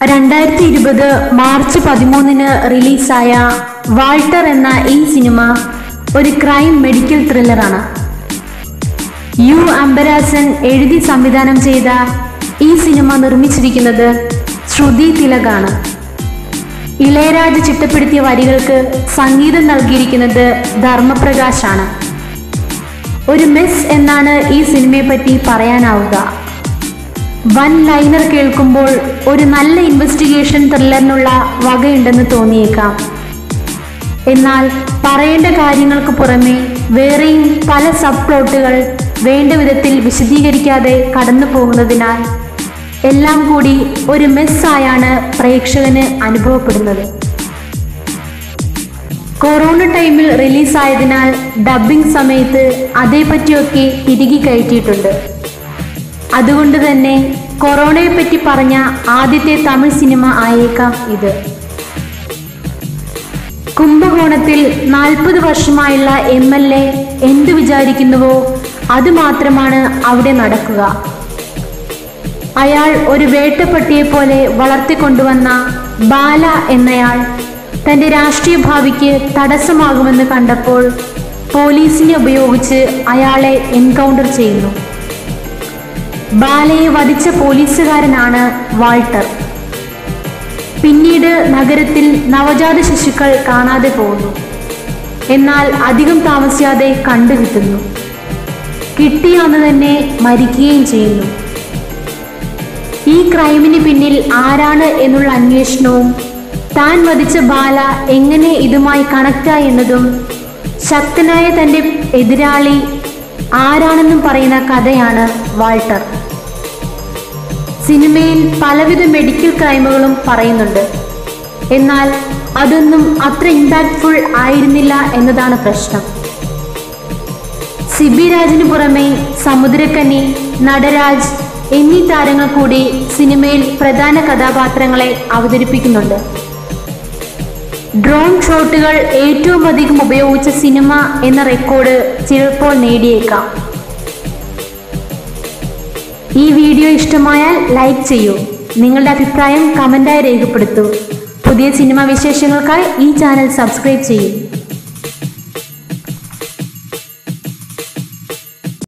2020 March 13 റിലീസായ Walter എന്ന ഈ സിനിമ ഒരു ക്രൈം മെഡിക്കൽ ത്രില്ലറാണ്. യു അംബരാസൻ എഴുതി സംവിധാനം ചെയ്ത ഈ സിനിമ നിർമ്മിച്ചിരിക്കുന്നത് ശ്രുതി തിലകാണ്. ഇളയരാജ ചിട്ടപ്പെടുത്തിയ വരികൾക്ക് സംഗീതം നൽകിയിരിക്കുന്നത് ധർമ്മപ്രകാശാണ്. ഒരു മെസ് എന്നാണ് ഈ സിനിമയെ പറ്റി പറയാനാവുക. വൺ ലൈനർ കേൾക്കുമ്പോൾ ഒരു നല്ല ഇൻവെസ്റ്റിഗേഷൻ ത്രില്ലറിനുള്ള വകയുണ്ടെന്ന് തോന്നിയേക്കാം. എന്നാൽ പറയേണ്ട കാര്യങ്ങൾക്ക് പുറമെ വേറെയും പല സബ് പ്ലോട്ടുകൾ വേണ്ട വിധത്തിൽ വിശദീകരിക്കാതെ കടന്നു പോകുന്നതിനാൽ എല്ലാം കൂടി ഒരു മെസ്സായാണ് പ്രേക്ഷകന് അനുഭവപ്പെടുന്നത്. കൊറോണ ടൈമിൽ റിലീസായതിനാൽ ഡബ്ബിംഗ് സമയത്ത് അതേപറ്റിയൊക്കെ തിരികെ കയറ്റിയിട്ടുണ്ട്. അതുകൊണ്ട് തന്നെ കൊറോണയെപ്പറ്റി പറഞ്ഞ ആദ്യത്തെ തമിഴ് സിനിമ ആയേക്കാം ഇത്. കുംഭകോണത്തിൽ 40 വർഷമായുള്ള MLA എന്തു വിചാരിക്കുന്നുവോ അതുമാത്രമാണ് അവിടെ നടക്കുക. അയാൾ ഒരു വേട്ടപ്പട്ടിയെ പോലെ വളർത്തിക്കൊണ്ടുവന്ന ബാല എന്നയാൾ തൻ്റെ രാഷ്ട്രീയ ഭാവിക്ക് തടസ്സമാകുമെന്ന് കണ്ടപ്പോൾ പോലീസിനെ ഉപയോഗിച്ച് അയാളെ എൻകൗണ്ടർ ചെയ്യുന്നു. ബാലയെ വധിച്ച പോലീസുകാരനാണ് വാൾട്ടർ. പിന്നീട് നഗരത്തിൽ നവജാത ശിശുക്കൾ കാണാതെ പോകുന്നു. എന്നാൽ അധികം താമസിയാതെ കണ്ടുകിട്ടുന്നു. കിട്ടിയ അന്ന് തന്നെ മരിക്കുകയും ചെയ്യുന്നു. ഈ ക്രൈമിന് പിന്നിൽ ആരാണ് എന്നുള്ള അന്വേഷണവും താൻ വധിച്ച ബാല എങ്ങനെ ഇതുമായി കണക്റ്റായി എന്നതും ശക്തനായ തൻ്റെ എതിരാളി ആരാണെന്നും പറയുന്ന കഥയാണ് വാൾട്ടർ. സിനിമയിൽ പലവിധ മെഡിക്കൽ ക്രൈമുകളും പറയുന്നുണ്ട്. എന്നാൽ അതൊന്നും അത്ര ഇമ്പാക്ട്ഫുൾ ആയിരുന്നില്ല എന്നതാണ് പ്രശ്നം. സിബി രാജിന് പുറമെ സമുദ്രക്കനി, നടരാജ് എന്നീ താരങ്ങൾ കൂടി സിനിമയിൽ പ്രധാന കഥാപാത്രങ്ങളെ അവതരിപ്പിക്കുന്നുണ്ട്. ഡ്രോൺ ഷോട്ടുകൾ ഏറ്റവും അധികം ഉപയോഗിച്ച സിനിമ എന്ന റെക്കോർഡ് ചിലപ്പോൾ നേടിയേക്കാം. ഈ വീഡിയോ ഇഷ്ടമായാൽ ലൈക്ക് ചെയ്യൂ. നിങ്ങളുടെ അഭിപ്രായം കമൻ്റായി രേഖപ്പെടുത്തൂ. പുതിയ സിനിമാ വിശേഷങ്ങൾക്കായി ഈ ചാനൽ സബ്സ്ക്രൈബ് ചെയ്യൂ.